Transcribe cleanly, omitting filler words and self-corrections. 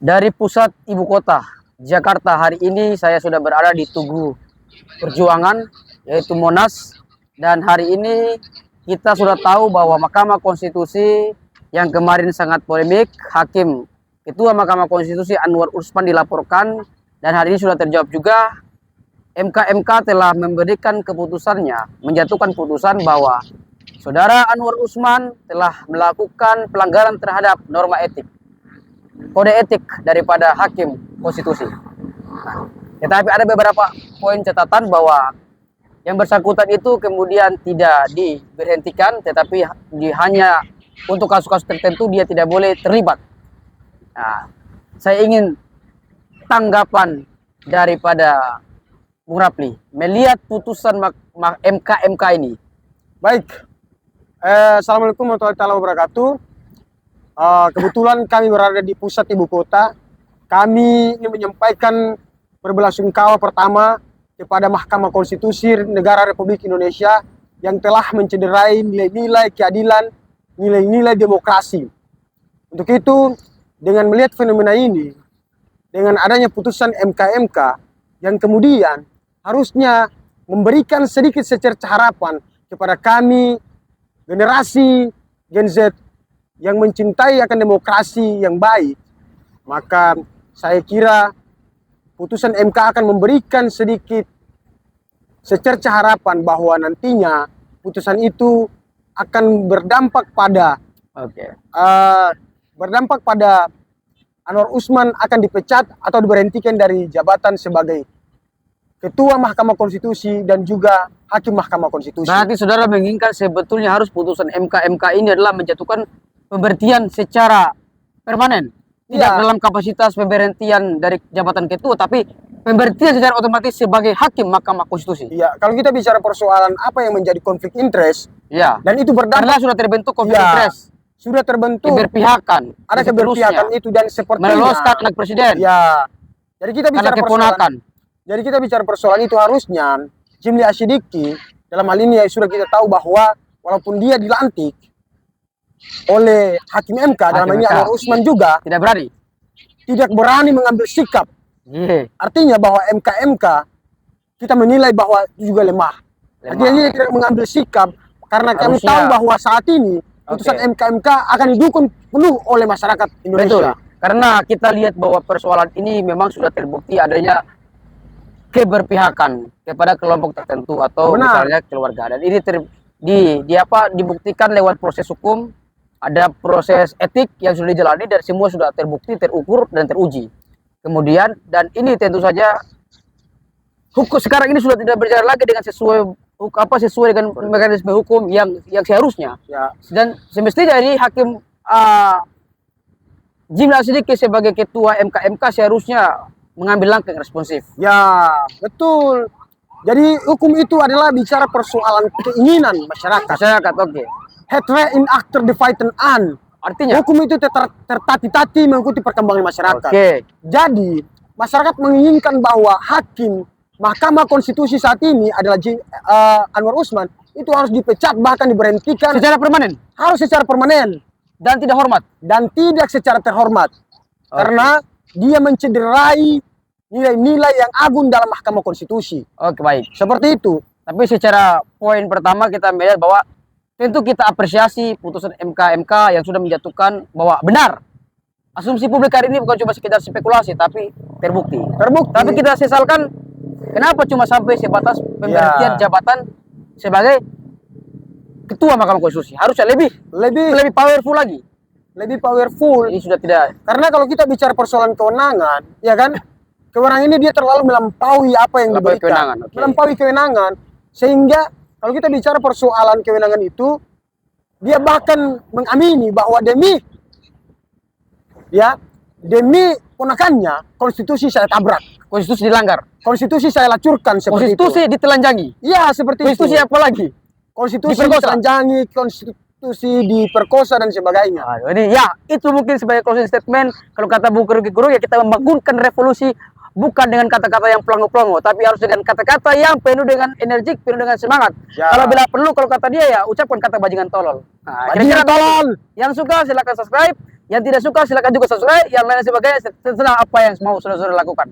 Dari pusat ibu kota, Jakarta, hari ini saya sudah berada di Tugu Perjuangan, yaitu Monas. Dan hari ini kita sudah tahu bahwa Mahkamah Konstitusi yang kemarin sangat polemik, Hakim Ketua Mahkamah Konstitusi Anwar Usman dilaporkan, dan hari ini sudah terjawab juga. MK telah memberikan keputusannya, menjatuhkan putusan bahwa Saudara Anwar Usman telah melakukan pelanggaran terhadap norma etik, kode etik daripada Hakim Konstitusi. Tetapi ada beberapa poin catatan bahwa yang bersangkutan itu kemudian tidak diberhentikan, tetapi hanya untuk kasus-kasus tertentu dia tidak boleh terlibat. Nah, saya ingin tanggapan daripada Bung Rapli melihat putusan MK ini. Baik, Assalamualaikum warahmatullahi wabarakatuh. Kebetulan kami berada di pusat ibu kota. Kami ingin menyampaikan berbelasungkawa pertama kepada Mahkamah Konstitusi Negara Republik Indonesia yang telah mencederai nilai-nilai keadilan, nilai-nilai demokrasi. Untuk itu, dengan melihat fenomena ini, dengan adanya putusan MK yang kemudian harusnya memberikan sedikit secerca harapan kepada kami, generasi Gen Z yang mencintai akan demokrasi yang baik, maka saya kira putusan MK akan memberikan sedikit secerca harapan bahwa nantinya putusan itu akan berdampak pada Anwar Usman akan dipecat atau diberhentikan dari jabatan sebagai Ketua Mahkamah Konstitusi dan juga Hakim Mahkamah Konstitusi. Berarti saudara menginginkan sebetulnya harus putusan MK ini adalah menjatuhkan pemberhentian secara permanen, tidak dalam kapasitas pemberhentian dari jabatan ketua, tapi pemberhentian secara otomatis sebagai Hakim Mahkamah Konstitusi. Iya, kalau kita bicara persoalan apa yang menjadi konflik interest, ya, dan itu berdampak karena sudah terbentuk konflik interest, sudah terbentuk keberpihakan, ada keberpihakan itu, dan sepertinya meloloskan anak presiden. Ya, jadi kita bicara keponakan. Jadi kita bicara persoalan itu harusnya Jimli Asyidiki dalam hal ini sudah kita tahu bahwa walaupun dia dilantik oleh Hakim MK, dalam ini Anwar Usman juga tidak berani mengambil sikap. Artinya bahwa MK kita menilai bahwa juga lemah. Artinya dia tidak mengambil sikap karena kami tahu bahwa saat ini putusan MK akan didukung penuh oleh masyarakat Indonesia. Betul. Karena kita lihat bahwa persoalan ini memang sudah terbukti adanya keberpihakan kepada kelompok tertentu atau misalnya keluarga, dan ini dibuktikan lewat proses hukum, ada proses etik yang sudah dijalani dan semua sudah terbukti, terukur dan teruji. Kemudian dan ini tentu saja hukum sekarang ini sudah tidak berjalan lagi dengan sesuai dengan mekanisme hukum yang seharusnya. Dan semestinya ini Hakim Jimli Asyidiki sebagai Ketua MK seharusnya mengambil langkah yang responsif. Ya, betul. Jadi hukum itu adalah bicara persoalan keinginan masyarakat. Hetre in actor dividend an. Artinya hukum itu tertati-tati mengikuti perkembangan masyarakat. Jadi masyarakat menginginkan bahwa Hakim Mahkamah Konstitusi saat ini adalah Anwar Usman itu harus dipecat, bahkan diberhentikan secara permanen. Harus secara permanen dan tidak hormat dan tidak secara terhormat. Karena dia mencederai nilai-nilai yang agung dalam Mahkamah Konstitusi. Baik. Seperti itu. Tapi secara poin pertama kita melihat bahwa tentu kita apresiasi putusan MK yang sudah menjatuhkan bahwa benar asumsi publik hari ini bukan cuma sekedar spekulasi, tapi terbukti. Tapi kita sesalkan kenapa cuma sampai sebatas pemberhentian jabatan sebagai Ketua Mahkamah Konstitusi. Harusnya lebih powerful lagi. Lebih powerful. Ini sudah tidak. Karena kalau kita bicara persoalan kewenangan, ya kan? Kewenangan ini dia terlalu melampaui apa yang diberikan. Melampaui kewenangan. Sehingga kalau kita bicara persoalan kewenangan itu, dia bahkan mengamini bahwa demi ponakannya, konstitusi saya tabrak. Konstitusi dilanggar. Konstitusi saya lacurkan seperti konstitusi itu. Ditelanjangi. Iya, seperti konstitusi itu. Konstitusi apa lagi? Konstitusi ditelanjangi, konstitusi diperkosa dan sebagainya. Jadi ya, itu mungkin sebagai closing statement. Kalau kata Bung Rocky Gerung, ya kita membangunkan revolusi bukan dengan kata-kata yang pelongo-pelongo, tapi harus dengan kata-kata yang penuh dengan energik, penuh dengan semangat. Kalau bila perlu, kalau kata dia ya ucapkan kata bajingan tolol. Kira-kira tolol. Yang suka silakan subscribe, Yang tidak suka silakan juga subscribe, yang lain sebagainya terserah apa yang mau saudara-saudara lakukan.